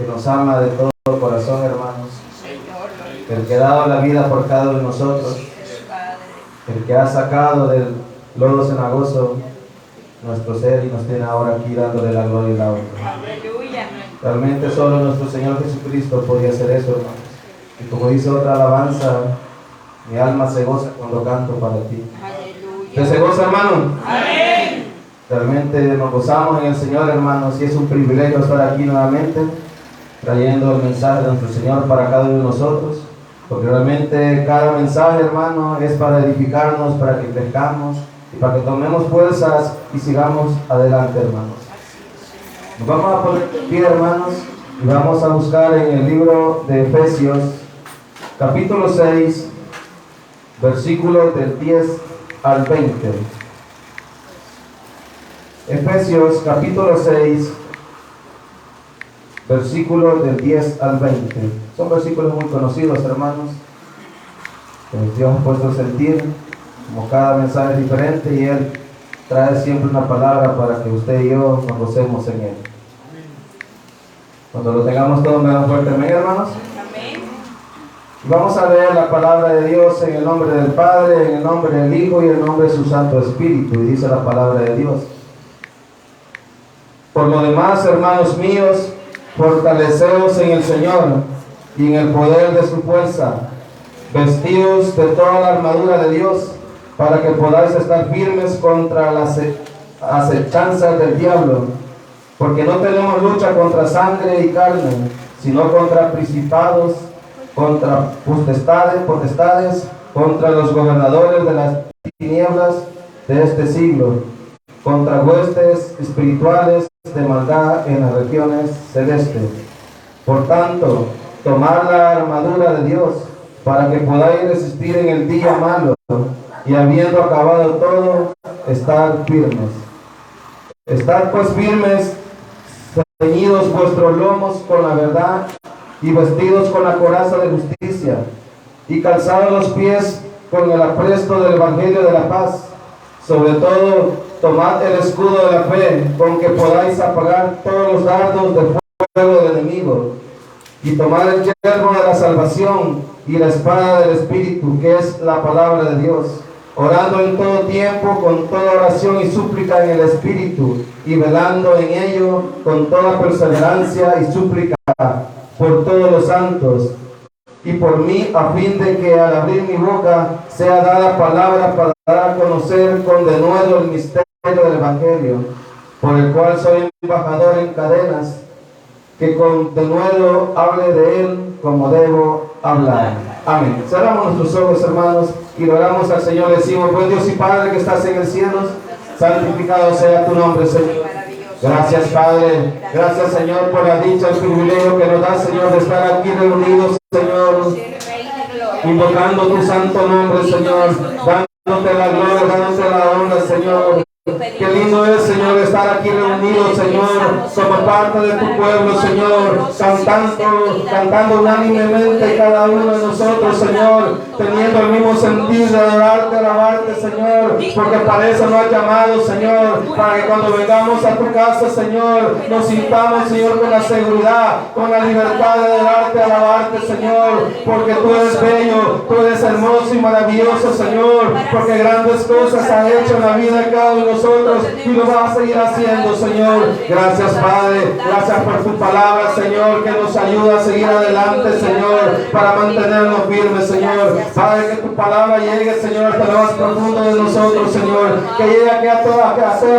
que nos ama de todo corazón, hermanos, el que ha dado la vida por cada uno de nosotros, el que ha sacado del lodo cenagoso nuestro ser y nos tiene ahora aquí dándole la gloria y la honra. Realmente solo nuestro Señor Jesucristo podía hacer eso, hermanos. Y como dice otra alabanza, mi alma se goza cuando canto para ti. ¿Usted se goza, hermano? Amén. Realmente nos gozamos en el Señor, hermanos, y es un privilegio estar aquí nuevamente trayendo el mensaje de nuestro Señor para cada uno de nosotros, porque realmente cada mensaje, hermano, es para edificarnos, para que crezcamos y para que tomemos fuerzas y sigamos adelante, hermanos. Nos vamos a poner de pie, hermanos, y vamos a buscar en el libro de Efesios, capítulo 6, versículos del 10 al 20. Efesios, capítulo 6, versículos del 10 al 20. Son versículos muy conocidos, hermanos, que Dios ha puesto a sentir, como cada mensaje es diferente, y Él trae siempre una palabra para que usted y yo nos gocemos en Él. Cuando lo tengamos todo, me dan fuerte amén, hermanos. Amén. Vamos a leer la palabra de Dios en el nombre del Padre, en el nombre del Hijo y en el nombre de su Santo Espíritu. Y dice la palabra de Dios: por lo demás, hermanos míos, fortaleceos en el Señor y en el poder de su fuerza, vestidos de toda la armadura de Dios, para que podáis estar firmes contra las acechanzas del diablo. Porque no tenemos lucha contra sangre y carne, sino contra principados, contra potestades, contra los gobernadores de las tinieblas de este siglo, contra huestes espirituales de maldad en las regiones celestes. Por tanto, tomad la armadura de Dios, para que podáis resistir en el día malo, y habiendo acabado todo, estar firmes. Estad pues firmes, ceñidos vuestros lomos con la verdad, y vestidos con la coraza de justicia, y calzados los pies con el apresto del evangelio de la paz. Sobre todo, tomad el escudo de la fe, con que podáis apagar todos los dardos de fuego del enemigo, y tomad el yelmo de la salvación y la espada del Espíritu, que es la palabra de Dios, orando en todo tiempo con toda oración y súplica en el Espíritu, y velando en ello con toda perseverancia y súplica por todos los santos, y por mí, a fin de que al abrir mi boca sea dada palabra para dar a conocer con denuedo el misterio del Evangelio, por el cual soy embajador en cadenas, que con denuedo hable de él como debo hablar. Amén. Cerramos nuestros ojos, hermanos, y le oramos al Señor. Le decimos: buen Dios y Padre que estás en el cielo, santificado sea tu nombre, Señor. Gracias, Padre. Gracias, Señor, por la dicha, el privilegio que nos da, Señor, de estar aquí reunidos, Señor, invocando tu santo nombre, Señor, dándote la gloria, dándote la honra, Señor. Qué lindo es, Señor, estar aquí reunidos, Señor, como parte de tu pueblo, Señor, cantando unánimemente cada uno de nosotros, Señor, teniendo el mismo sentir de adorarte, alabarte, Señor, porque para eso nos has llamado, Señor, para que cuando vengamos a tu casa, Señor, nos sintamos, Señor, con la seguridad, con la libertad de adorarte, alabarte, Señor, porque tú eres bello, tú eres hermoso y maravilloso, Señor, porque grandes cosas has hecho en la vida de cada uno de nosotros y lo vas a seguir haciendo, Señor. Gracias, Padre. Gracias por tu palabra, Señor, que nos ayuda a seguir adelante, Señor, para mantenernos firmes, Señor. Padre, que tu palabra llegue, Señor, hasta lo más profundo de nosotros, Señor. Que llegue aquí a toda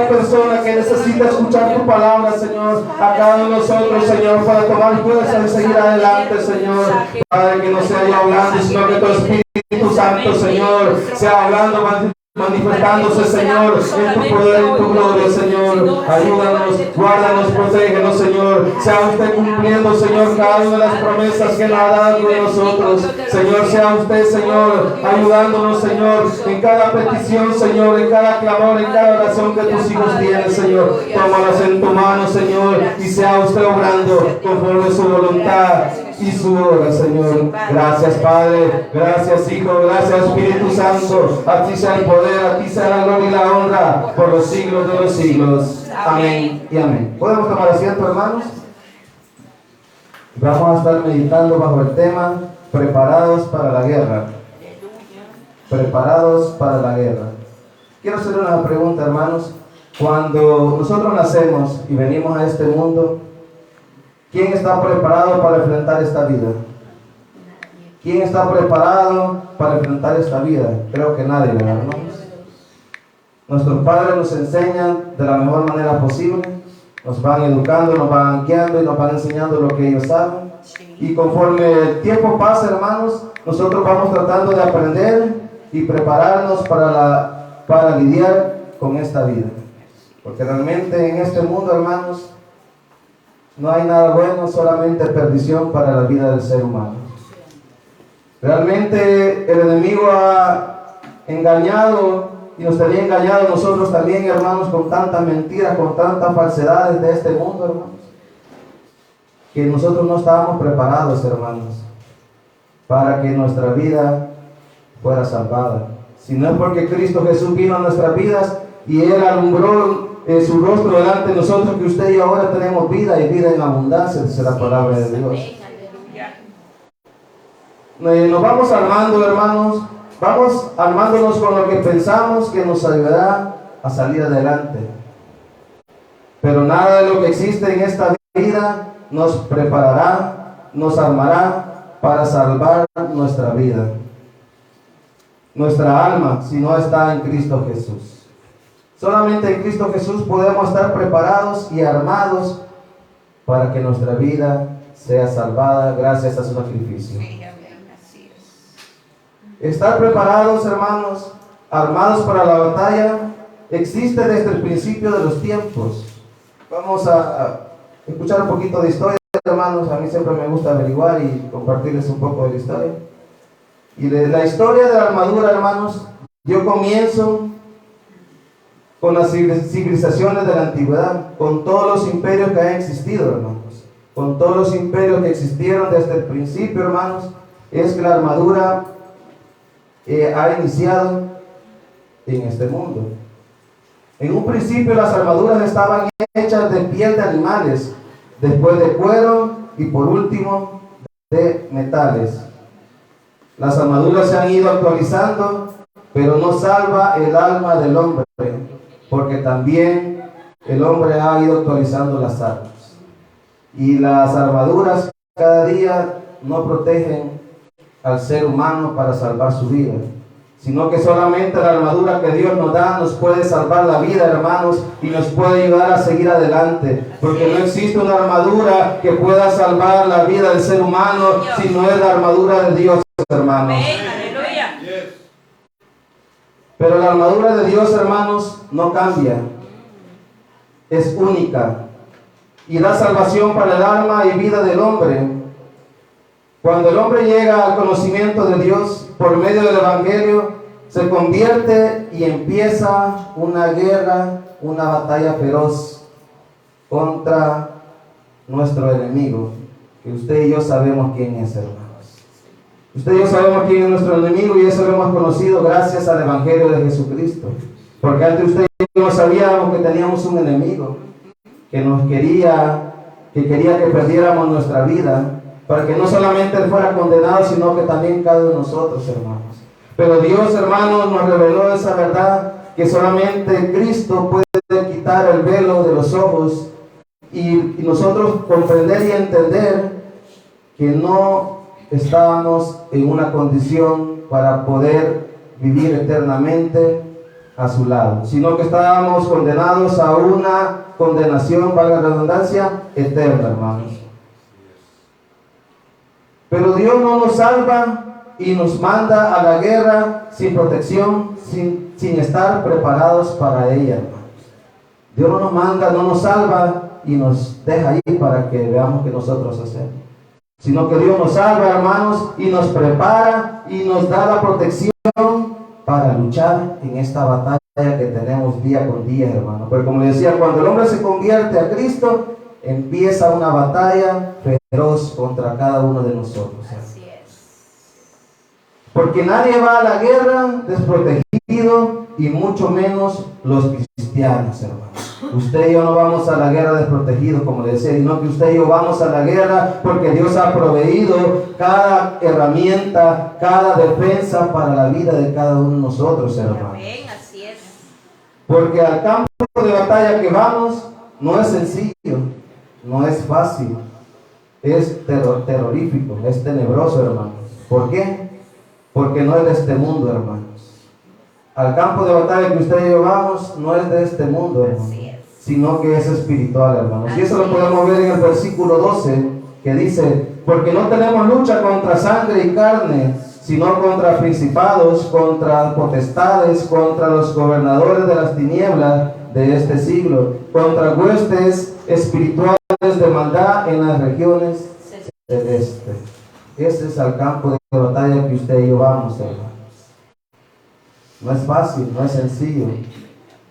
persona que necesita escuchar tu palabra, Señor, a cada uno de nosotros, Señor, para tomar fuerza y seguir adelante, Señor. Padre, que no sea yo hablando, sino que tu Espíritu Santo, Señor, sea hablando, manifestándose, Señor, en tu poder y en tu gloria, Señor. Ayúdanos, guárdanos, protégenos, Señor. Sea usted cumpliendo, Señor, cada una de las promesas que nos ha dado con nosotros. Señor, sea usted, Señor, ayudándonos, Señor, en cada petición, Señor, en cada clamor, en cada oración que tus hijos tienen, Señor. Tómalas en tu mano, Señor, y sea usted obrando conforme su voluntad y su obra, Señor. Gracias, Padre. Gracias, Hijo. Gracias, Espíritu Santo. A ti sea el poder, a ti sea la gloria y la honra por los siglos de los siglos. Amén y amén. ¿Podemos tomar asiento, hermanos? Vamos a estar meditando bajo el tema preparados para la guerra. Preparados para la guerra. Quiero hacer una pregunta, hermanos. Cuando nosotros nacemos y venimos a este mundo, ¿quién está preparado para enfrentar esta vida? ¿Quién está preparado para enfrentar esta vida? Creo que nadie, ¿verdad, hermanos? Nuestros padres nos enseñan de la mejor manera posible, nos van educando, nos van guiando y nos van enseñando lo que ellos saben. Y conforme el tiempo pasa, hermanos, nosotros vamos tratando de aprender y prepararnos para lidiar con esta vida. Porque realmente en este mundo, hermanos, no hay nada bueno, solamente perdición para la vida del ser humano. Realmente el enemigo ha engañado y nos tenía engañado nosotros también, hermanos, con tanta mentira, con tantas falsedades de este mundo, hermanos, que nosotros no estábamos preparados, hermanos, para que nuestra vida fuera salvada. Si no es porque Cristo Jesús vino a nuestras vidas y Él alumbró su rostro delante de nosotros, que usted y yo ahora tenemos vida y vida en abundancia, dice la palabra de Dios. Nos vamos armando, hermanos, vamos armándonos con lo que pensamos que nos ayudará a salir adelante. Pero nada de lo que existe en esta vida nos preparará, nos armará para salvar nuestra vida, nuestra alma, si no está en Cristo Jesús. Solamente en Cristo Jesús podemos estar preparados y armados para que nuestra vida sea salvada gracias a su sacrificio. Estar preparados, hermanos, armados para la batalla, existe desde el principio de los tiempos. Vamos a escuchar un poquito de historia, hermanos. A mí siempre me gusta averiguar y compartirles un poco de la historia. Y la historia de la armadura, hermanos, dio comienzo con las civilizaciones de la antigüedad, con todos los imperios que han existido, hermanos. Con todos los imperios que existieron desde el principio, hermanos, es que la armadura ha iniciado en este mundo. En un principio las armaduras estaban hechas de piel de animales, después de cuero y por último de metales. Las armaduras se han ido actualizando, pero no salva el alma del hombre, porque también el hombre ha ido actualizando las armas. Y las armaduras cada día no protegen al ser humano para salvar su vida, sino que solamente la armadura que Dios nos da nos puede salvar la vida, hermanos, y nos puede ayudar a seguir adelante, porque no existe una armadura que pueda salvar la vida del ser humano si no es la armadura de Dios, hermanos. Pero la armadura de Dios, hermanos, no cambia, es única y da salvación para el alma y vida del hombre. Cuando el hombre llega al conocimiento de Dios por medio del Evangelio, se convierte y empieza una guerra, una batalla feroz contra nuestro enemigo, que usted y yo sabemos quién es, hermanos. Usted y yo sabemos quién es nuestro enemigo y eso lo hemos conocido gracias al Evangelio de Jesucristo. Porque antes usted y yo no sabíamos que teníamos un enemigo que nos quería que perdiéramos nuestra vida, para que no solamente él fuera condenado, sino que también cada uno de nosotros, hermanos. Pero Dios, hermanos, nos reveló esa verdad, que solamente Cristo puede quitar el velo de los ojos y nosotros comprender y entender que no estábamos en una condición para poder vivir eternamente a su lado, sino que estábamos condenados a una condenación, valga la redundancia, eterna, hermanos. Pero Dios no nos salva y nos manda a la guerra sin protección, sin estar preparados para ella, hermanos. Dios no nos manda, no nos salva y nos deja ahí para que veamos qué nosotros hacemos, sino que Dios nos salva, hermanos, y nos prepara y nos da la protección para luchar en esta batalla que tenemos día con día, hermanos. Pero como les decía, cuando el hombre se convierte a Cristo, empieza una batalla feroz contra cada uno de nosotros. Así es. Porque nadie va a la guerra desprotegido, y mucho menos los cristianos, hermanos. Usted y yo no vamos a la guerra desprotegidos, como le decía, sino que usted y yo vamos a la guerra porque Dios ha proveído cada herramienta, cada defensa para la vida de cada uno de nosotros, hermanos. Amén, así es. Porque al campo de batalla que vamos no es sencillo, no es fácil, es terrorífico, es tenebroso, hermanos. ¿Por qué? Porque no es de este mundo, hermanos. Al campo de batalla que usted y yo vamos no es de este mundo, hermanos, sino que es espiritual, hermanos. Y eso lo podemos ver en el versículo 12, que dice: porque no tenemos lucha contra sangre y carne, sino contra principados, contra potestades, contra los gobernadores de las tinieblas de este siglo, contra huestes espirituales de maldad en las regiones celestes. Ese es el campo de batalla que usted y yo vamos, hermanos. No es fácil, no es sencillo,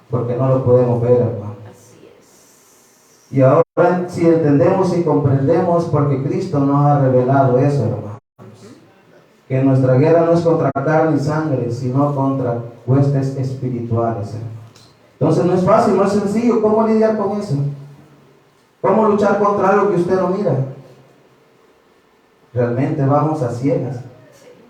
porque no lo podemos ver, hermano. Así es. Y ahora, si entendemos y comprendemos, porque Cristo nos ha revelado eso, hermano, que nuestra guerra no es contra carne y sangre, sino contra huestes espirituales, hermanos. Entonces no es fácil, no es sencillo. ¿Cómo lidiar con eso? ¿Cómo luchar contra algo que usted no mira? Realmente vamos a ciegas.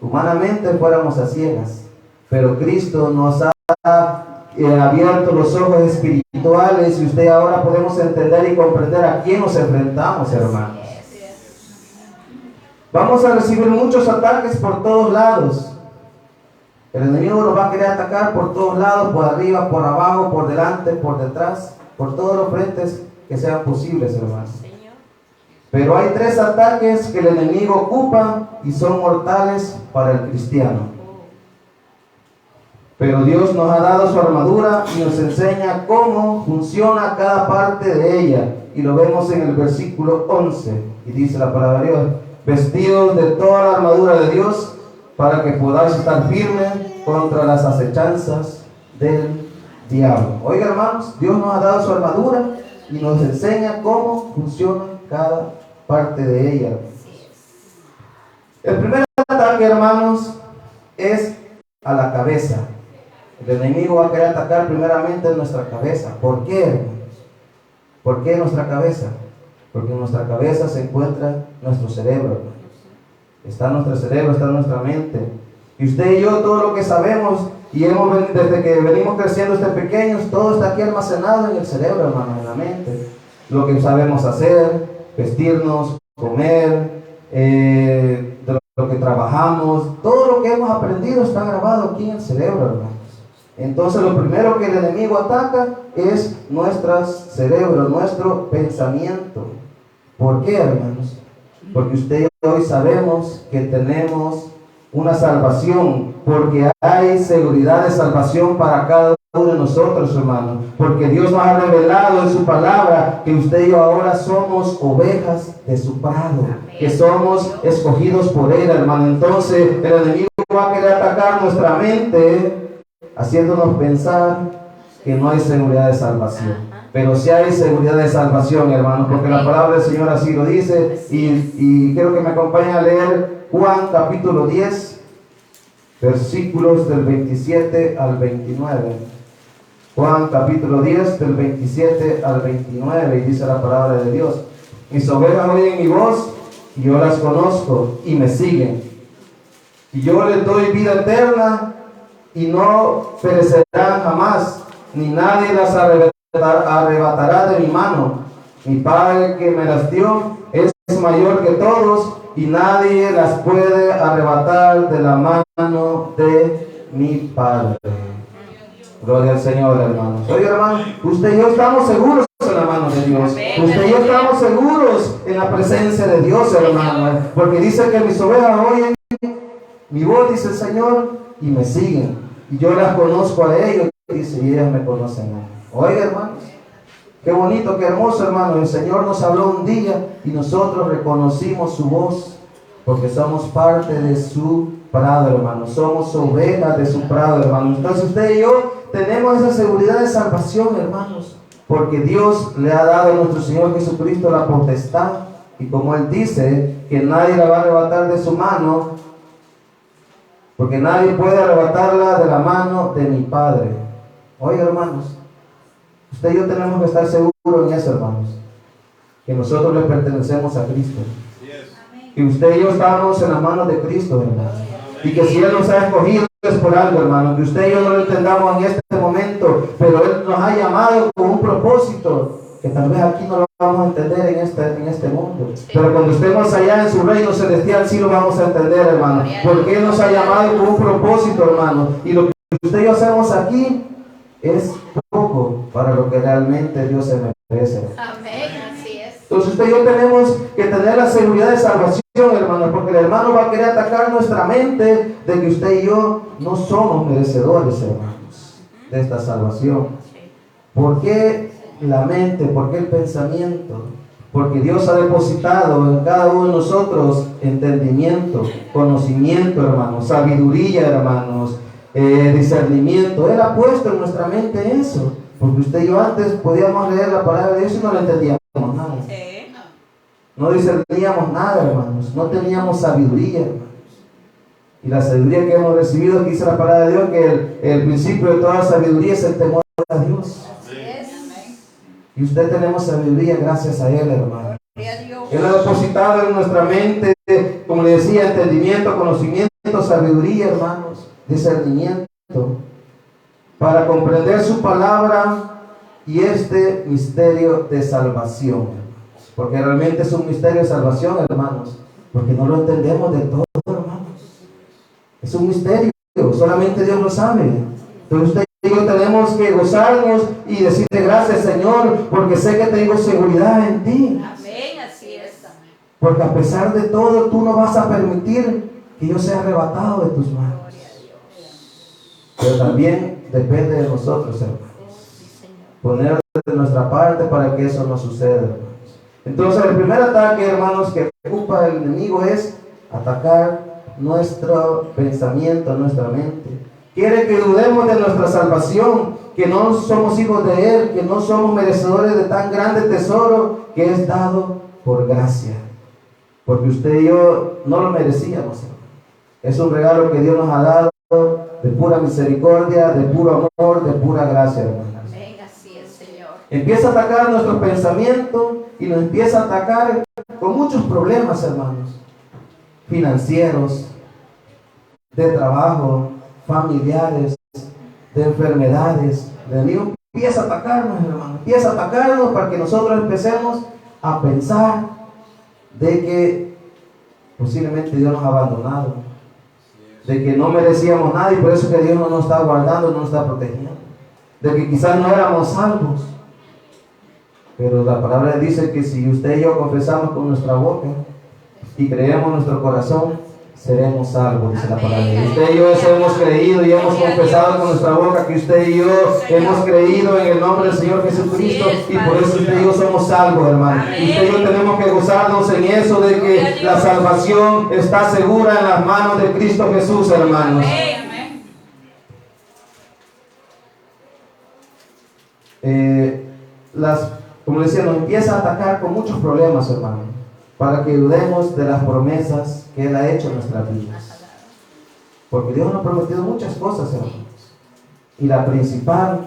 Humanamente fuéramos a ciegas, pero Cristo nos ha abierto los ojos espirituales y usted ahora podemos entender y comprender a quién nos enfrentamos, hermanos. Vamos a recibir muchos ataques por todos lados. El enemigo nos va a querer atacar por todos lados, por arriba, por abajo, por delante, por detrás, por todos los frentes que sean posibles, hermanos. Pero hay 3 ataques que el enemigo ocupa y son mortales para el cristiano. Pero Dios nos ha dado su armadura y nos enseña cómo funciona cada parte de ella. Y lo vemos en el versículo 11. Y dice la palabra de Dios: vestidos de toda la armadura de Dios, para que podáis estar firmes contra las acechanzas del diablo. Oiga, hermanos, Dios nos ha dado su armadura y nos enseña cómo funciona cada parte de ella. El primer ataque, hermanos, es a la cabeza. El enemigo va a querer atacar primeramente en nuestra cabeza. ¿Por qué, hermanos? ¿Por qué nuestra cabeza? Porque en nuestra cabeza se encuentra nuestro cerebro, hermanos. Está nuestro cerebro, está nuestra mente. Y usted y yo, todo lo que sabemos y desde que venimos creciendo desde pequeños, todo está aquí almacenado en el cerebro, hermanos, en la mente. Lo que sabemos hacer, vestirnos, comer, de lo que trabajamos, todo lo que hemos aprendido está grabado aquí en el cerebro, hermanos. Entonces lo primero que el enemigo ataca es nuestro cerebro, nuestro pensamiento. ¿Por qué, hermanos? Porque usted y yo hoy sabemos que tenemos una salvación, porque hay seguridad de salvación para cada uno de nosotros, hermanos. Porque Dios nos ha revelado en su palabra que usted y yo ahora somos ovejas de su prado, que somos escogidos por Él, hermano. Entonces el enemigo va a querer atacar nuestra mente, haciéndonos pensar que no hay seguridad de salvación. Pero sí hay seguridad de salvación, hermanos, porque la palabra del Señor así lo dice. Y quiero que me acompañen a leer Juan capítulo 10, versículos del 27 al 29. Juan capítulo 10, del 27 al 29, y dice la palabra de Dios: mis ovejas oyen mi voz, y yo las conozco, y me siguen. Y yo les doy vida eterna, y no perecerán jamás, ni nadie las arrebatará de mi mano. Mi Padre que me las dio es mayor que todos, y nadie las puede arrebatar de la mano de mi Padre. Gloria al Señor, hermanos. Oye, hermano, usted y yo estamos seguros en la mano de Dios. Usted y yo estamos seguros en la presencia de Dios, hermano. Porque dice que mis ovejas oyen mi voz, dice el Señor, y me siguen. Y yo las conozco a ellos, dice, y ellas me conocen a mí. Oiga, hermanos, qué bonito, qué hermoso, hermano. El Señor nos habló un día y nosotros reconocimos su voz, porque somos parte de su prado, hermano. Somos ovejas de su prado, hermano. Entonces usted y yo tenemos esa seguridad de salvación, hermanos, porque Dios le ha dado a nuestro Señor Jesucristo la potestad. Y como Él dice que nadie la va a arrebatar de su mano, porque nadie puede arrebatarla de la mano de mi Padre. Oiga, hermanos, Usted y yo tenemos que estar seguros en eso, hermanos, que nosotros le pertenecemos a Cristo. Que usted y yo estamos en las manos de Cristo, hermanos. Y que si Él nos ha escogido es por algo, hermano. Que usted y yo no lo entendamos en este momento, pero Él nos ha llamado con un propósito que tal vez aquí no lo vamos a entender en este mundo. Pero cuando estemos allá en su reino celestial sí lo vamos a entender, hermano. Porque Él nos ha llamado con un propósito, hermano. Y lo que usted y yo hacemos aquí es poco para lo que realmente Dios se merece. Amén, así es. Entonces usted y yo tenemos que tener la seguridad de salvación, hermano, porque el hermano va a querer atacar nuestra mente de que usted y yo no somos merecedores, hermanos, de esta salvación. ¿Por qué la mente? ¿Por qué el pensamiento? Porque Dios ha depositado en cada uno de nosotros entendimiento, conocimiento, hermanos, sabiduría, hermanos, discernimiento. Él ha puesto en nuestra mente eso, porque usted y yo antes podíamos leer la palabra de Dios y no la entendíamos nada. No discerníamos nada, hermanos. No teníamos sabiduría, hermanos. Y la sabiduría que hemos recibido, que dice la palabra de Dios, que el principio de toda sabiduría es el temor a Dios. Y usted tenemos sabiduría gracias a Él, hermano. Él ha depositado en nuestra mente, como le decía, entendimiento, conocimiento, sabiduría, hermanos, discernimiento, para comprender su palabra y este misterio de salvación. Porque realmente es un misterio de salvación, hermanos, porque no lo entendemos del todo, hermanos. Es un misterio, solamente Dios lo sabe. Entonces usted y yo tenemos que gozarnos y decirle gracias, Señor, porque sé que tengo seguridad en ti. Amén, así es. Porque a pesar de todo, tú no vas a permitir que yo sea arrebatado de tus manos. Pero también depende de nosotros, hermanos, poner de nuestra parte para que eso no suceda, hermanos. Entonces el primer ataque, hermanos, que ocupa el enemigo es atacar nuestro pensamiento, nuestra mente. Quiere que dudemos de nuestra salvación, que no somos hijos de Él, que no somos merecedores de tan grande tesoro que es dado por gracia. Porque usted y yo no lo merecíamos, hermano. Es un regalo que Dios nos ha dado de pura misericordia, de puro amor, de pura gracia, hermano. Amén, así es, Señor. Empieza a atacar nuestro pensamiento y nos empieza a atacar con muchos problemas, hermanos, financieros, de trabajo, familiares, de enfermedades. El enemigo empieza a atacarnos, hermanos, empieza a atacarnos para que nosotros empecemos a pensar de que posiblemente Dios nos ha abandonado, de que no merecíamos nada y por eso que Dios no nos está guardando, no nos está protegiendo, de que quizás no éramos salvos. Pero la palabra dice que si usted y yo confesamos con nuestra boca y creemos en nuestro corazón, seremos salvos, dice la palabra. Y usted y yo hemos creído y hemos confesado con nuestra boca que usted y yo hemos creído en el nombre del Señor Jesucristo, y por eso usted y yo somos salvos, hermano. Y usted y yo tenemos que gozarnos en eso de que la salvación está segura en las manos de Cristo Jesús, hermanos. Como le decía, nos empieza a atacar con muchos problemas, hermano, para que dudemos de las promesas que Él ha hecho en nuestras vidas. Porque Dios nos ha prometido muchas cosas, hermanos. Y la principal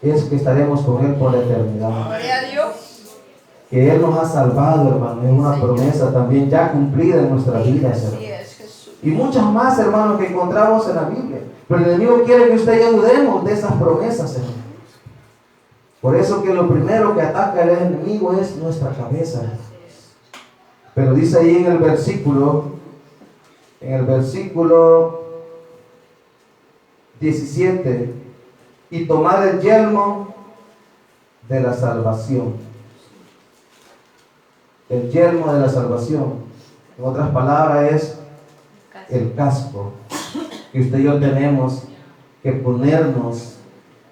es que estaremos con Él por la eternidad. Gloria a Dios. Que Él nos ha salvado, hermano, es una promesa también ya cumplida en nuestras vidas, hermano. Y muchas más, hermanos, que encontramos en la Biblia. Pero el enemigo quiere que usted y yo dudemos de esas promesas, hermano. Por eso que lo primero que ataca el enemigo es nuestra cabeza. Pero dice ahí en el versículo 17, y tomad el yelmo de la salvación. El yelmo de la salvación, en otras palabras, es el casco que usted y yo tenemos que ponernos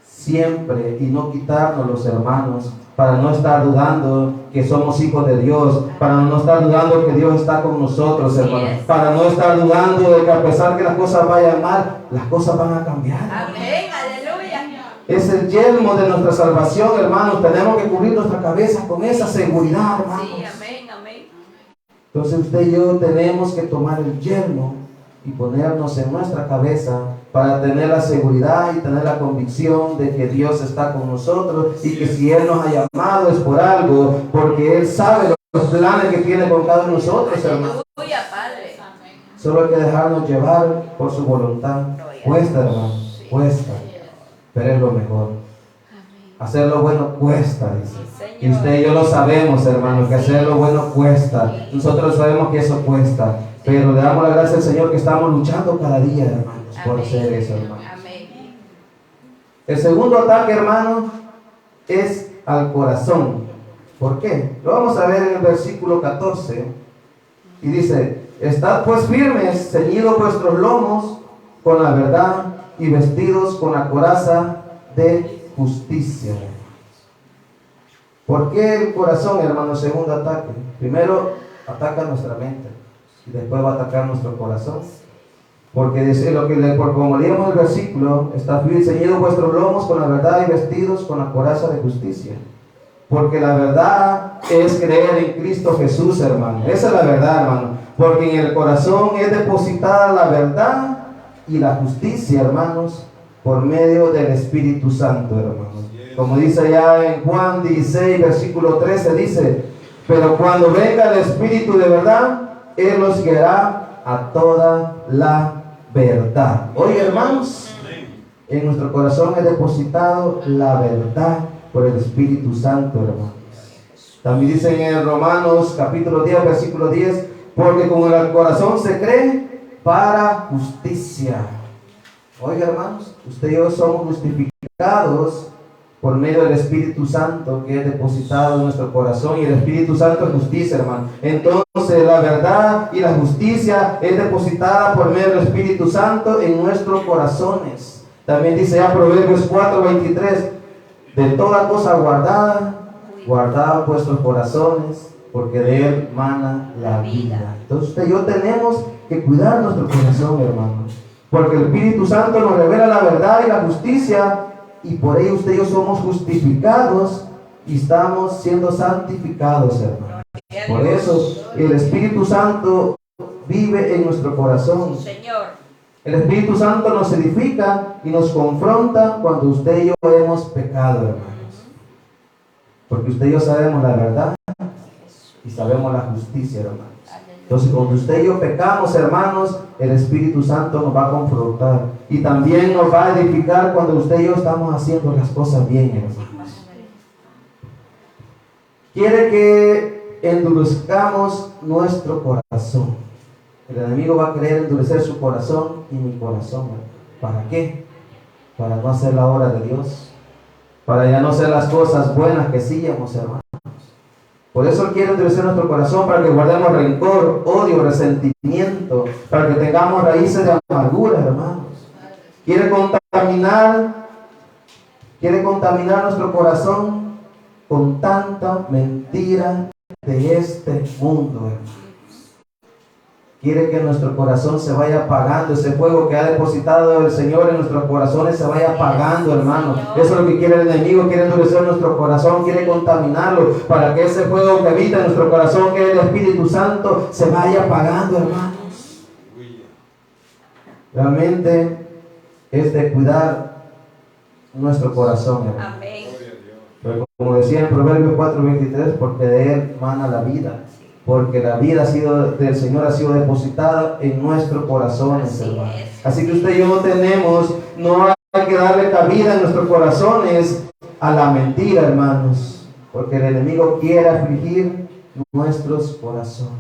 siempre y no quitarnos, los hermanos, para no estar dudando que somos hijos de Dios, para no estar dudando que Dios está con nosotros, hermanos, para no estar dudando de que a pesar que las cosas vayan mal, las cosas van a cambiar. Amén, aleluya. Es el yelmo de nuestra salvación, hermanos. Tenemos que cubrir nuestra cabeza con esa seguridad, hermanos. Sí, amén, amén. Entonces usted y yo tenemos que tomar el yelmo y ponernos en nuestra cabeza para tener la seguridad y tener la convicción de que Dios está con nosotros y que si Él nos ha llamado es por algo, porque Él sabe los planes que tiene con cada uno de nosotros, hermano. Aleluya, Padre. Solo hay que dejarnos llevar por su voluntad. Cuesta, hermano, cuesta, pero es lo mejor. Hacer lo bueno cuesta, dice. Y usted y yo lo sabemos, hermano, que hacer lo bueno cuesta. Nosotros sabemos que eso cuesta. Pero le damos la gracia al Señor que estamos luchando cada día, hermanos, por hacer eso, hermano. El segundo ataque, hermano, es al corazón. ¿Por qué? Lo vamos a ver en el versículo 14. Y dice: estad pues firmes, ceñidos vuestros lomos con la verdad y vestidos con la coraza de justicia. ¿Por qué el corazón, hermano? Segundo ataque. Primero ataca nuestra mente y después va a atacar nuestro corazón. Porque dice como leíamos el versículo, está ceñidos vuestros lomos con la verdad y vestidos con la coraza de justicia. Porque la verdad es creer en Cristo Jesús, hermano. Esa es la verdad, hermano. Porque en el corazón es depositada la verdad y la justicia, hermanos, por medio del Espíritu Santo, hermanos. Como dice allá en Juan 16, versículo 13, dice: pero cuando venga el Espíritu de verdad, Él los guiará a toda la verdad. Oye, hermanos, en nuestro corazón es depositado la verdad por el Espíritu Santo, hermanos. También dice en Romanos capítulo 10, versículo 10: porque con el corazón se cree para justicia. Oiga, hermanos, usted y yo somos justificados por medio del Espíritu Santo que es depositado en nuestro corazón, y el Espíritu Santo es justicia, hermano. Entonces la verdad y la justicia es depositada por medio del Espíritu Santo en nuestros corazones. También dice ya Proverbios 4:23: de toda cosa guardada, guardad vuestros corazones, porque de él mana la vida. Entonces usted y yo tenemos que cuidar nuestro corazón, hermano, porque el Espíritu Santo nos revela la verdad y la justicia, y por ello usted y yo somos justificados y estamos siendo santificados, hermano. Por eso el Espíritu Santo vive en nuestro corazón. El Espíritu Santo nos edifica y nos confronta cuando usted y yo hemos pecado, hermanos. Porque usted y yo sabemos la verdad y sabemos la justicia, hermanos. Entonces, cuando usted y yo pecamos, hermanos, el Espíritu Santo nos va a confrontar y también nos va a edificar cuando usted y yo estamos haciendo las cosas bien, hermanos. Quiere que endurezcamos nuestro corazón. El enemigo va a querer endurecer su corazón y mi corazón. ¿Para qué? Para no hacer la obra de Dios, para ya no hacer las cosas buenas que hacíamos, hermanos. Por eso Él quiere endurecer nuestro corazón, para que guardemos rencor, odio, resentimiento, para que tengamos raíces de amargura, hermanos. Quiere contaminar nuestro corazón con tanta mentira de este mundo, hermanos. Quiere que nuestro corazón se vaya apagando, ese fuego que ha depositado el Señor en nuestros corazones se vaya apagando, hermano. Eso es lo que quiere el enemigo, quiere endurecer nuestro corazón, quiere contaminarlo, para que ese fuego que habita en nuestro corazón, que es el Espíritu Santo, se vaya apagando, hermanos. Realmente es de cuidar nuestro corazón, hermano. Pero como decía en Proverbios 4:23, porque de él mana la vida. Porque la vida del Señor ha sido depositada en nuestros corazones, hermano. Así que usted y yo no hay que darle cabida en nuestros corazones a la mentira, hermanos. Porque el enemigo quiere afligir nuestros corazones.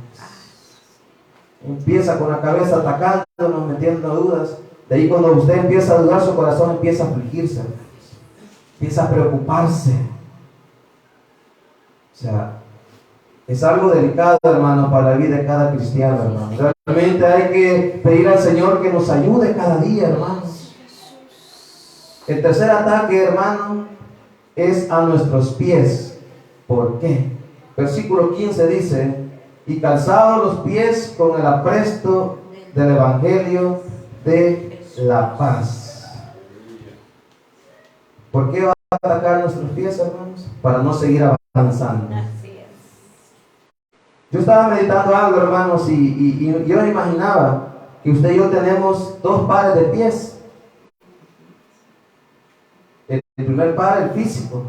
Empieza con la cabeza atacándonos, metiendo dudas. De ahí cuando usted empieza a dudar, su corazón empieza a afligirse, hermanos. Empieza a preocuparse. O sea, es algo delicado, hermano, para la vida de cada cristiano, hermano. Realmente hay que pedir al Señor que nos ayude cada día, hermanos. El tercer ataque, hermano, es a nuestros pies. ¿Por qué? Versículo 15 dice: y calzados los pies con el apresto del Evangelio de la paz. ¿Por qué va a atacar nuestros pies, hermanos? Para no seguir avanzando. Yo estaba meditando algo, hermanos, y yo me imaginaba que usted y yo tenemos dos pares de pies. El primer par, el físico,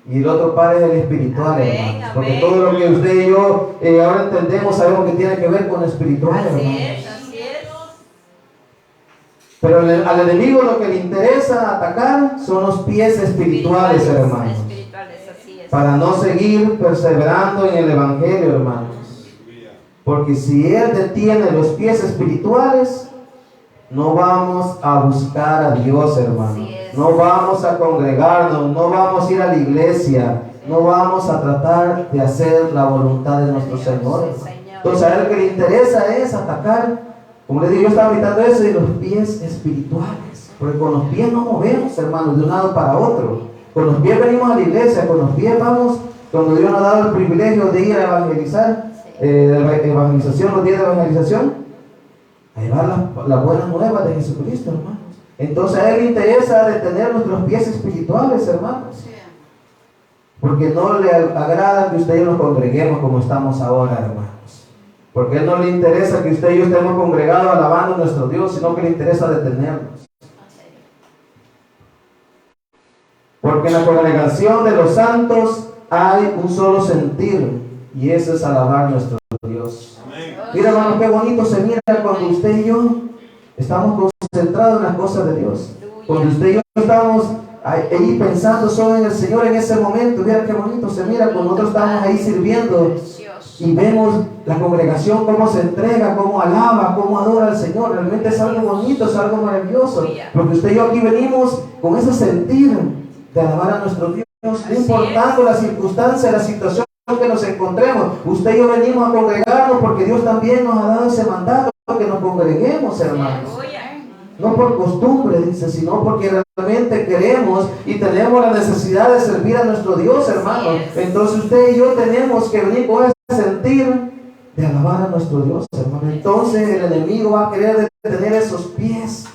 y el otro par es el espiritual, Amén, hermanos. Porque amén. todo lo que usted y yo ahora entendemos, sabemos que tiene que ver con lo espiritual, Así hermanos. es, así es. Pero al enemigo lo que le interesa atacar son los pies espirituales, hermanos. Espirituales, así es. Para no seguir perseverando en el evangelio, hermanos. Porque si él detiene los pies espirituales, no vamos a buscar a Dios, hermanos. Así es. No vamos a congregarnos, no vamos a ir a la iglesia, no vamos a tratar de hacer la voluntad de nuestro Señor. Sí, Señor. Entonces a él lo que le interesa es atacar, como les digo, yo estaba gritando eso, de los pies espirituales. Porque con los pies no movemos, hermanos, de un lado para otro. Con los pies venimos a la iglesia, con los pies vamos, cuando Dios nos ha dado el privilegio de ir a evangelizar, evangelización, los días de evangelización, a llevar las buenas nuevas de Jesucristo, hermanos. Entonces a él le interesa detener nuestros pies espirituales, hermanos. Porque no le agrada que usted y yo nos congreguemos como estamos ahora, hermanos. Porque a él no le interesa que usted y yo estemos congregados alabando a nuestro Dios, sino que le interesa detenernos. Porque en la congregación de los santos hay un solo sentir, y eso es alabar a nuestro Dios. Mira, hermano, qué bonito se mira cuando usted y yo estamos concentrados en las cosas de Dios. Cuando usted y yo estamos ahí pensando solo en el Señor en ese momento, mira qué bonito se mira cuando nosotros estamos ahí sirviendo y vemos la congregación cómo se entrega, cómo alaba, cómo adora al Señor. Realmente es algo bonito, es algo maravilloso. Porque usted y yo aquí venimos con ese sentir de alabar a nuestro Dios, no importando la circunstancia, la situación que nos encontremos. Usted y yo venimos a congregarnos porque Dios también nos ha dado ese mandato, que nos congreguemos, hermanos. No por costumbre, dice, sino porque realmente queremos y tenemos la necesidad de servir a nuestro Dios, hermanos. Entonces usted y yo tenemos que venir con ese sentir de alabar a nuestro Dios, hermano. Entonces el enemigo va a querer detener esos pies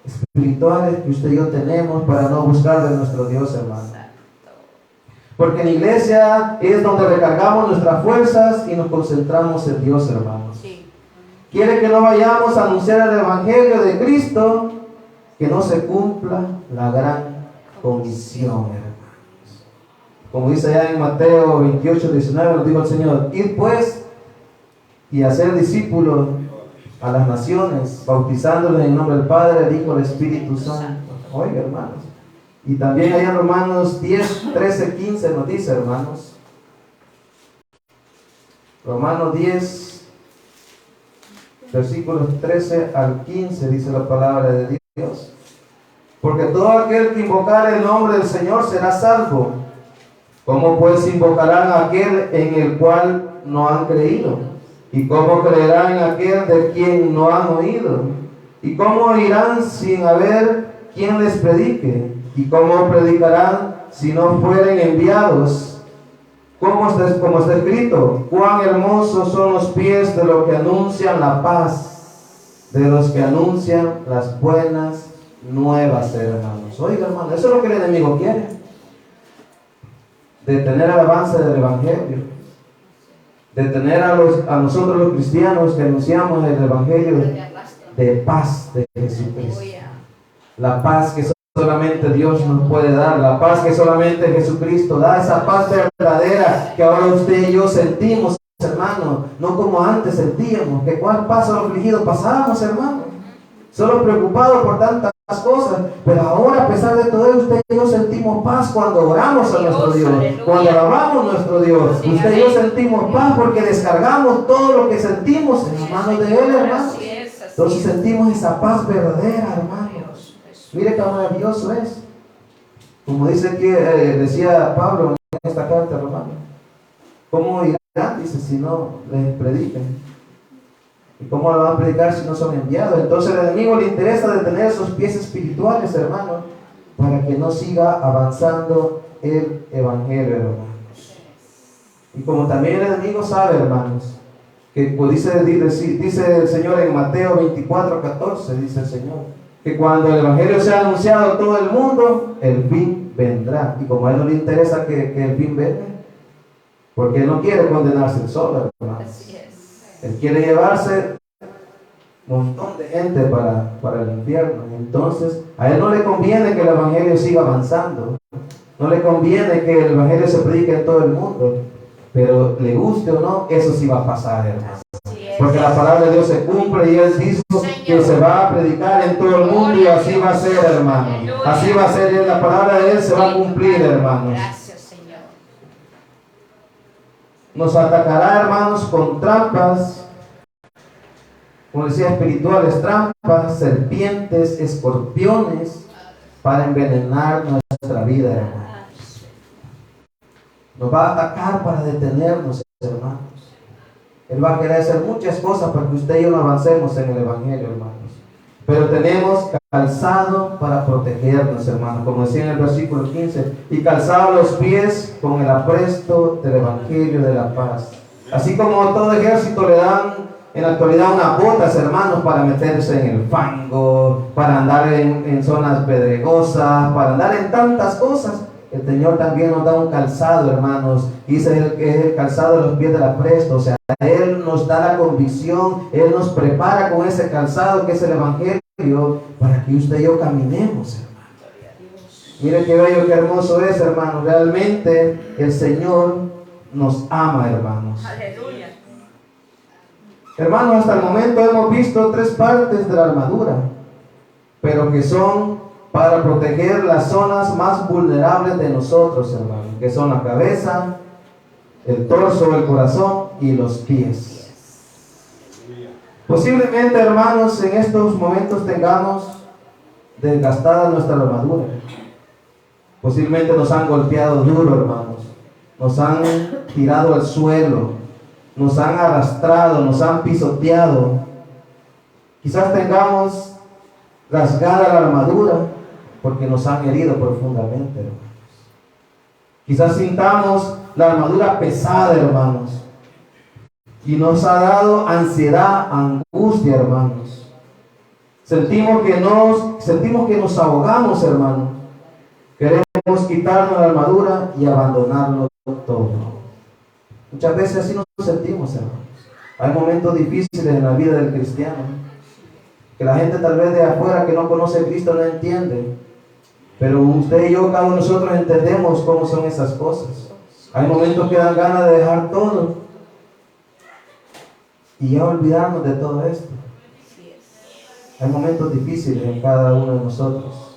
espirituales que usted y yo tenemos para no buscar de nuestro Dios, hermano. Porque en la iglesia es donde recargamos nuestras fuerzas y nos concentramos en Dios, hermanos. Quiere que no vayamos a anunciar el evangelio de Cristo, que no se cumpla la gran comisión, hermanos. Como dice allá en Mateo 28, 19, nos dijo el Señor: id pues y hacer discípulos a las naciones, bautizándoles en el nombre del Padre, del Hijo y del Espíritu Santo. Oiga, hermanos. Y también allá en Romanos 10, 13, 15 nos dice, hermanos. Romanos 10, versículos 13 al 15 dice la palabra de Dios: porque todo aquel que invocare el nombre del Señor será salvo. ¿Cómo pues invocarán a aquel en el cual no han creído? ¿Y cómo creerán en aquel de quien no han oído? ¿Y cómo irán sin haber quien les predique? ¿Y cómo predicarán si no fueren enviados? Como está escrito: cuán hermosos son los pies de los que anuncian la paz, de los que anuncian las buenas nuevas, hermanos. Oiga, hermano, eso es lo que el enemigo quiere: detener el avance del evangelio, detener a nosotros los cristianos que anunciamos el evangelio de paz de Jesucristo. La paz que solamente Dios nos puede dar, la paz que solamente Jesucristo da, esa paz verdadera que ahora usted y yo sentimos, hermano, no como antes sentíamos, que cuál paso al afligido pasábamos, hermano, solo preocupados por tantas cosas, pero ahora a pesar de todo usted y yo sentimos paz cuando oramos a nuestro Dios, cuando alabamos a nuestro Dios. Usted y yo sentimos paz porque descargamos todo lo que sentimos en las manos de Él, hermano. Entonces sentimos esa paz verdadera, hermanos. Mire qué maravilloso es. Como dice aquí, decía Pablo en esta carta, hermano: ¿cómo irán? Dice, si no les predican. ¿Y cómo lo van a predicar si no son enviados? Entonces al enemigo le interesa detener esos pies espirituales, hermano, para que no siga avanzando el evangelio, hermanos. Y como también el enemigo sabe, hermanos, que pues, dice el Señor en Mateo 24, 14, dice el Señor, que cuando el evangelio sea anunciado a todo el mundo, el fin vendrá. Y como a Él no le interesa que el fin venga, porque Él no quiere condenarse solo, hermanos. Él quiere llevarse montón de gente para el infierno. Entonces, a él no le conviene que el evangelio siga avanzando. No le conviene que el evangelio se predique en todo el mundo. Pero le guste o no, eso sí va a pasar, hermano. Porque la palabra de Dios se cumple y Él dijo que se va a predicar en todo el mundo y así va a ser, hermano. Así va a ser, y la palabra de Él se va a cumplir, hermanos. Gracias, Señor. Nos atacará, hermanos, con trampas, como decía, espirituales, trampas, serpientes, escorpiones, para envenenar nuestra vida, hermanos. Nos va a atacar para detenernos, hermanos. Él va a querer hacer muchas cosas para que usted y yo no avancemos en el evangelio, hermanos. Pero tenemos calzado para protegernos, hermanos, como decía en el versículo 15, y calzado los pies con el apresto del evangelio de la paz. Así como todo ejército le dan en la actualidad unas botas, hermanos, para meterse en el fango, para andar en zonas pedregosas, para andar en tantas cosas. El Señor también nos da un calzado, hermanos. Dice que es el calzado de los pies del apresto. O sea, Él nos da la convicción, Él nos prepara con ese calzado que es el evangelio para que usted y yo caminemos, hermano. Mire qué bello, qué hermoso es, hermanos. Realmente el Señor nos ama, hermanos. Aleluya. Hermanos, hasta el momento hemos visto 3 partes de la armadura, pero que son para proteger las zonas más vulnerables de nosotros, hermanos, que son la cabeza, el torso, el corazón y los pies. Posiblemente, hermanos, en estos momentos tengamos desgastada nuestra armadura. Posiblemente nos han golpeado duro, hermanos. Nos han tirado al suelo, nos han arrastrado, nos han pisoteado. Quizás tengamos rasgada la armadura porque nos han herido profundamente, hermanos. Quizás sintamos la armadura pesada, hermanos, y nos ha dado ansiedad, angustia, hermanos. Sentimos que nos ahogamos, hermanos. Queremos quitarnos la armadura y abandonarlo todo. Muchas veces así nos sentimos, hermanos. Hay momentos difíciles en la vida del cristiano, que la gente tal vez de afuera que no conoce a Cristo no entiende. Pero usted y yo, cada uno de nosotros entendemos cómo son esas cosas. Hay momentos que dan ganas de dejar todo y ya olvidarnos de todo esto. Hay momentos difíciles en cada uno de nosotros.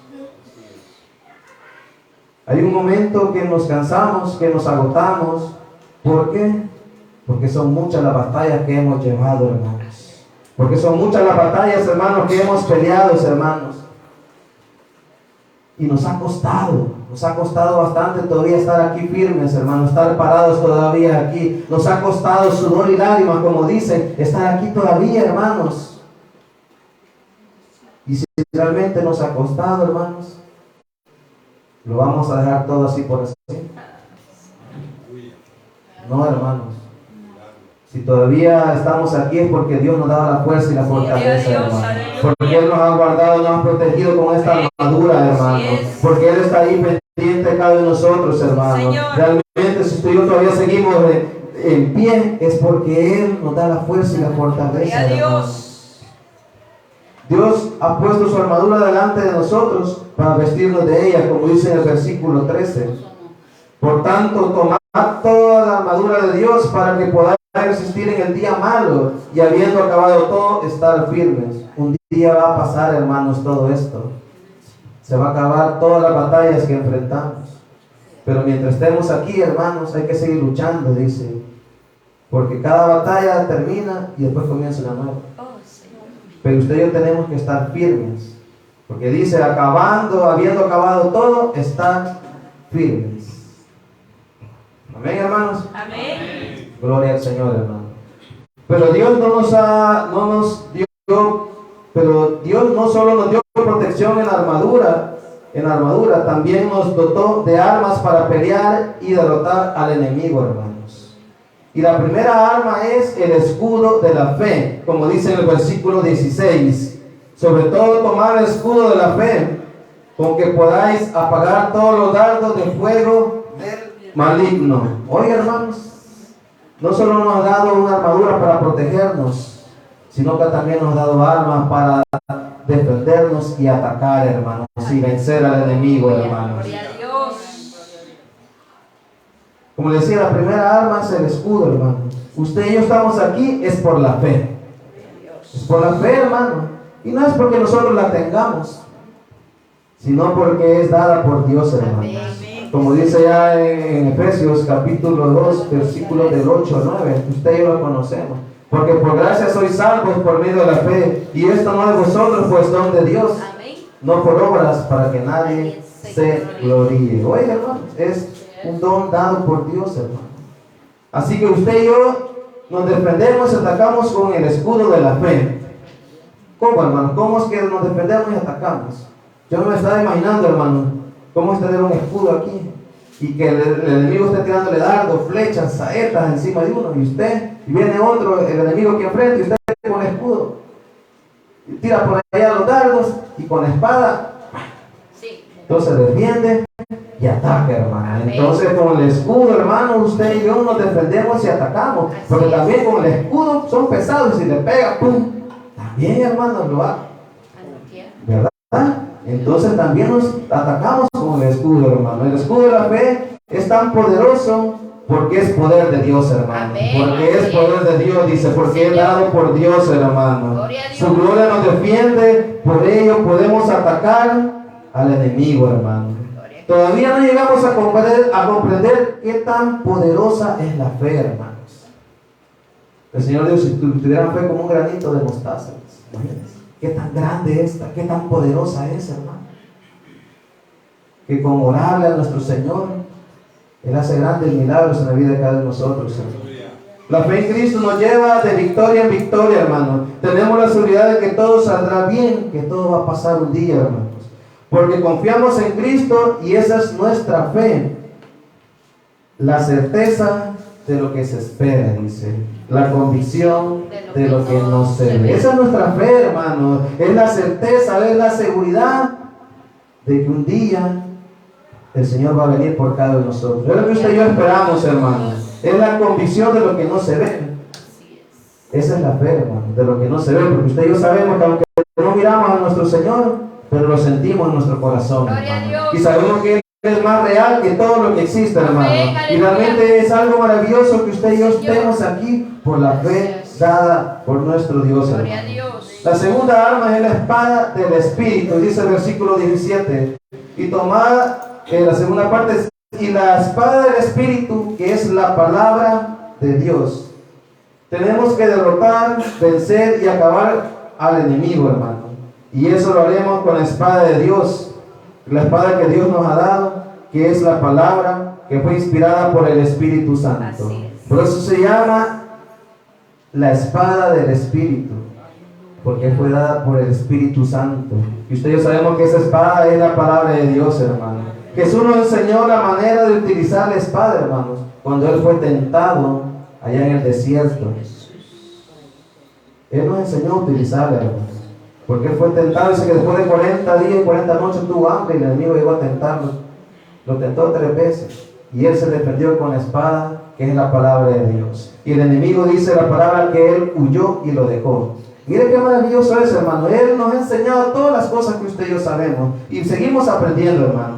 Hay un momento que nos cansamos, que nos agotamos. ¿Por qué? Porque son muchas las batallas que hemos llevado, hermanos. Porque son muchas las batallas, hermanos, que hemos peleado, hermanos. Y nos ha costado bastante todavía estar aquí firmes, hermanos, estar parados todavía aquí. Nos ha costado sudor y lágrimas, como dicen, estar aquí todavía, hermanos. Y si realmente nos ha costado, hermanos, ¿lo vamos a dejar todo así por así? No, hermanos. Si todavía estamos aquí es porque Dios nos da la fuerza y la fortaleza, hermanos. Porque Él nos ha guardado, nos ha protegido con esta armadura, hermanos. Porque Él está ahí pendiente de cada uno de nosotros, hermanos. Realmente, si usted y yo todavía seguimos en pie, es porque Él nos da la fuerza y la fortaleza, hermanos. Dios ha puesto su armadura delante de nosotros para vestirnos de ella, como dice en el versículo 13. Por tanto, tomad toda la armadura de Dios para que podáis resistir en el día malo y habiendo acabado todo, estar firmes. Un día va a pasar, hermanos, todo esto. Se va a acabar todas las batallas que enfrentamos. Pero mientras estemos aquí, hermanos, hay que seguir luchando, dice. Porque cada batalla termina y después comienza una nueva. Pero usted y yo tenemos que estar firmes. Porque dice, habiendo acabado todo, estar firmes. Amén, hermanos. Amén. Gloria al Señor, hermano. Pero Dios Dios no solo nos dio protección en armadura, también nos dotó de armas para pelear y derrotar al enemigo, hermanos. Y la primera arma es el escudo de la fe, como dice en el versículo 16. Sobre todo tomar el escudo de la fe, con que podáis apagar todos los dardos de fuego del maligno. Oye, hermanos, no solo nos ha dado una armadura para protegernos, sino que también nos ha dado armas para defendernos y atacar, hermanos, y vencer al enemigo, hermanos. Gloria a Dios. Como les decía, la primera arma es el escudo, hermano. Usted y yo estamos aquí es por la fe. Es por la fe, hermano. Y no es porque nosotros la tengamos, sino porque es dada por Dios, hermano. Como dice ya en Efesios capítulo 2, versículos del 8 al 9. Usted y yo lo conocemos. Porque por gracia sois salvos por medio de la fe. Y esto no de vosotros, pues don de Dios. No por obras, para que nadie se gloríe. Oiga, hermano, es un don dado por Dios, hermano. Así que usted y yo nos defendemos y atacamos con el escudo de la fe. ¿Cómo, hermano? ¿Cómo es que nos defendemos y atacamos? Yo no me estaba imaginando, hermano, cómo es tener un escudo aquí y que el enemigo esté tirándole dardos, flechas, saetas encima de uno, y viene otro, el enemigo aquí enfrente, y usted con el escudo y tira por allá los dardos y con la espada. Entonces defiende y ataca, hermano. Entonces con el escudo, hermano, usted y yo nos defendemos y atacamos, porque también con el escudo son pesados y si le pega, ¡pum! También, hermano, lo va, ¿verdad? Entonces también nos atacamos con el escudo, hermano. El escudo de la fe es tan poderoso porque es poder de Dios, hermano. Porque es poder de Dios, dice, porque es dado por Dios, hermano. Su gloria nos defiende, por ello podemos atacar al enemigo, hermano. Todavía no llegamos a comprender qué tan poderosa es la fe, hermanos. El Señor dijo, si tuvieran fe como un granito de mostaza, imagínense. Qué tan grande es, qué tan poderosa es, hermano. Que con orarle a nuestro Señor, Él hace grandes milagros en la vida de cada uno de nosotros, hermano. La fe en Cristo nos lleva de victoria en victoria, hermano. Tenemos la seguridad de que todo saldrá bien, que todo va a pasar un día, hermanos. Porque confiamos en Cristo y esa es nuestra fe. La certeza de lo que se espera, dice. La convicción de lo que no se ve. Esa es nuestra fe, hermano. Es la certeza, es la seguridad de que un día el Señor va a venir por cada uno de nosotros. Es lo que usted y yo esperamos, hermano. Es la convicción de lo que no se ve. Esa es la fe, hermano, de lo que no se ve. Porque usted y yo sabemos que aunque no miramos a nuestro Señor, pero lo sentimos en nuestro corazón, hermano. Y sabemos que Él es más real que todo lo que existe, hermano. Y realmente es algo maravilloso que usted y yo estemos aquí por la fe dada por nuestro Dios, hermano. La segunda arma es la espada del Espíritu, dice el versículo 17. Y tomad, la segunda parte es, y la espada del Espíritu, que es la palabra de Dios. Tenemos que derrotar, vencer y acabar al enemigo, hermano. Y eso lo haremos con la espada de Dios. La espada que Dios nos ha dado, que es la palabra que fue inspirada por el Espíritu Santo. Por eso se llama la espada del Espíritu, porque fue dada por el Espíritu Santo. Y ustedes sabemos que esa espada es la palabra de Dios, hermano. Jesús nos enseñó la manera de utilizar la espada, hermanos, cuando Él fue tentado allá en el desierto. Él nos enseñó a utilizarla, hermanos. Porque Él fue tentado, dice que después de 40 días y 40 noches tuvo hambre y el enemigo llegó a tentarlo. Lo tentó 3 veces. Y Él se defendió con la espada, que es la palabra de Dios. Y el enemigo dice la palabra que Él huyó y lo dejó. Mire qué maravilloso es, hermano. Él nos ha enseñado todas las cosas que usted y yo sabemos. Y seguimos aprendiendo, hermano.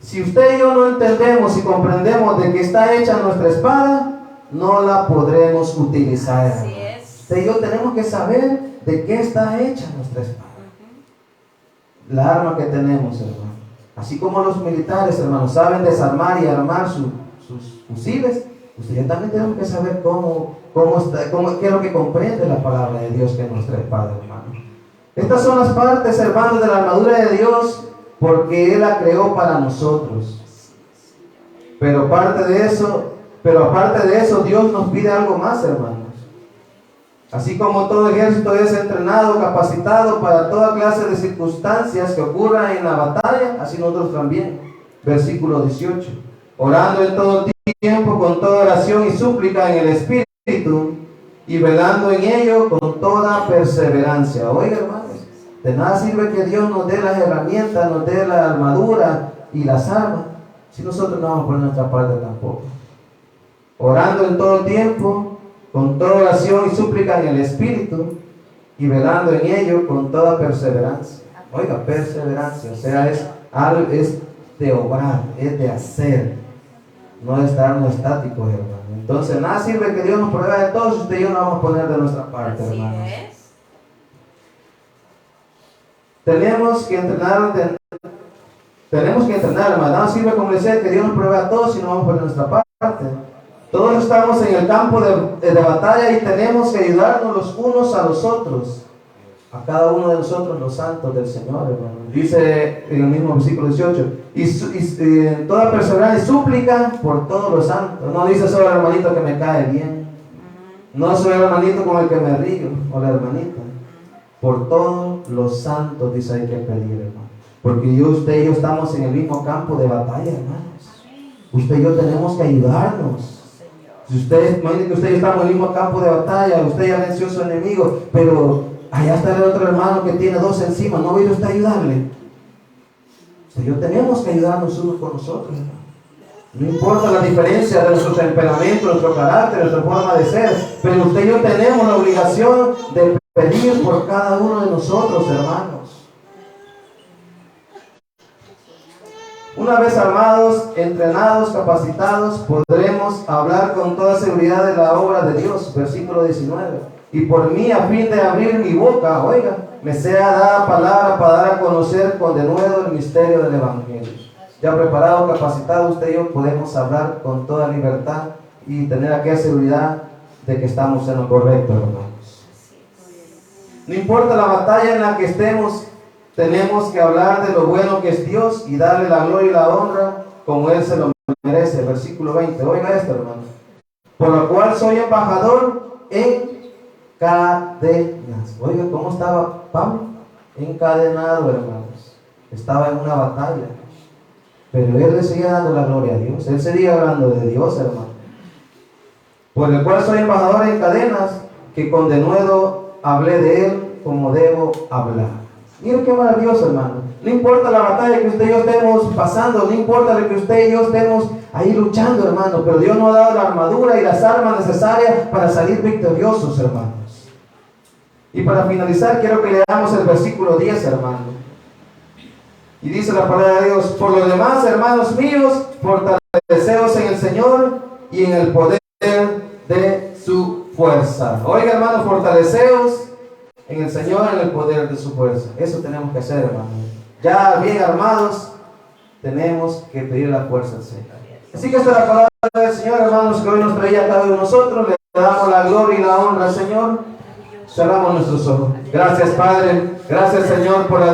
Si usted y yo no entendemos y comprendemos de que está hecha nuestra espada, no la podremos utilizar, hermano. Usted y yo tenemos que saber de qué está hecha nuestra espada. La arma que tenemos, hermano. Así como los militares, hermano, saben desarmar y armar sus fusiles, usted y yo también tenemos que saber qué es lo que comprende la palabra de Dios, que es nuestra espada, hermano. Estas son las partes, hermanos, de la armadura de Dios, porque Él la creó para nosotros. Pero aparte de eso, Dios nos pide algo más, hermanos. Así como todo ejército es entrenado, capacitado para toda clase de circunstancias que ocurran en la batalla, así nosotros también. Versículo 18. Orando en todo tiempo con toda oración y súplica en el Espíritu y velando en ello con toda perseverancia. Oiga, hermanos, de nada sirve que Dios nos dé las herramientas, nos dé la armadura y las armas, si nosotros no vamos a poner nuestra parte tampoco. Orando en todo tiempo con toda oración y súplica en el Espíritu, y velando en ello con toda perseverancia. Oiga, perseverancia, o sea, es de obrar, es de hacer, no de estar estáticos, hermano. Entonces, nada sirve que Dios nos provea de todo si usted y yo no vamos a poner de nuestra parte, Así hermano. es. Tenemos que entrenar, hermano. Nada sirve, como les decía, que Dios nos provea todo si no vamos a poner de nuestra parte. Todos estamos en el campo de batalla y tenemos que ayudarnos los unos a los otros. A cada uno de nosotros, los santos del Señor, hermano. Dice en el mismo versículo 18, y toda perseverancia y súplica por todos los santos. No dice solo el hermanito que me cae bien. No soy el hermanito con el que me río, o la hermanita. Por todos los santos, dice, hay que pedir, hermano. Porque usted y yo estamos en el mismo campo de batalla, hermanos. Usted y yo tenemos que ayudarnos. Si usted, imagínate que usted y yo estamos en el mismo campo de batalla, usted ya venció a su enemigo, pero allá está el otro hermano que tiene dos encima, ¿no va a ir usted a ayudarle? Usted y yo tenemos que ayudarnos unos con nosotros, hermano. No importa la diferencia de nuestro temperamento, nuestro carácter, nuestra forma de ser, pero usted y yo tenemos la obligación de pedir por cada uno de nosotros, hermanos. Una vez armados, entrenados, capacitados, podremos hablar con toda seguridad de la obra de Dios. Versículo 19. Y por mí, a fin de abrir mi boca, oiga, me sea dada palabra para dar a conocer con denuedo el misterio del Evangelio. Ya preparado, capacitado, usted y yo podemos hablar con toda libertad y tener aquella seguridad de que estamos en lo correcto, hermanos. No importa la batalla en la que estemos, tenemos que hablar de lo bueno que es Dios y darle la gloria y la honra como Él se lo merece. Versículo 20. Oiga esto, hermano. Por lo cual soy embajador en cadenas. Oiga, ¿cómo estaba Pablo? Encadenado, hermanos. Estaba en una batalla. Pero él le seguía dando la gloria a Dios. Él seguía hablando de Dios, hermano. Por el cual soy embajador en cadenas, que con denuedo hablé de Él como debo hablar. Miren qué maravilloso, hermano. No importa la batalla que usted y yo estemos pasando, no importa lo que usted y yo estemos ahí luchando, hermano, pero Dios nos ha dado la armadura y las armas necesarias para salir victoriosos, hermanos. Y para finalizar, quiero que leamos el versículo 10, hermano. Y dice la palabra de Dios: por lo demás, hermanos míos, fortaleceos en el Señor y en el poder de su fuerza. Oiga, hermano, fortaleceos en el Señor, en el poder de su fuerza. Eso tenemos que hacer, hermano. Ya bien armados, tenemos que pedir la fuerza al Señor. Así que esta es la palabra del Señor, hermanos, que hoy nos traía a cada uno de nosotros. Le damos la gloria y la honra al Señor. Cerramos nuestros ojos. Gracias, Padre. Gracias, Señor, por la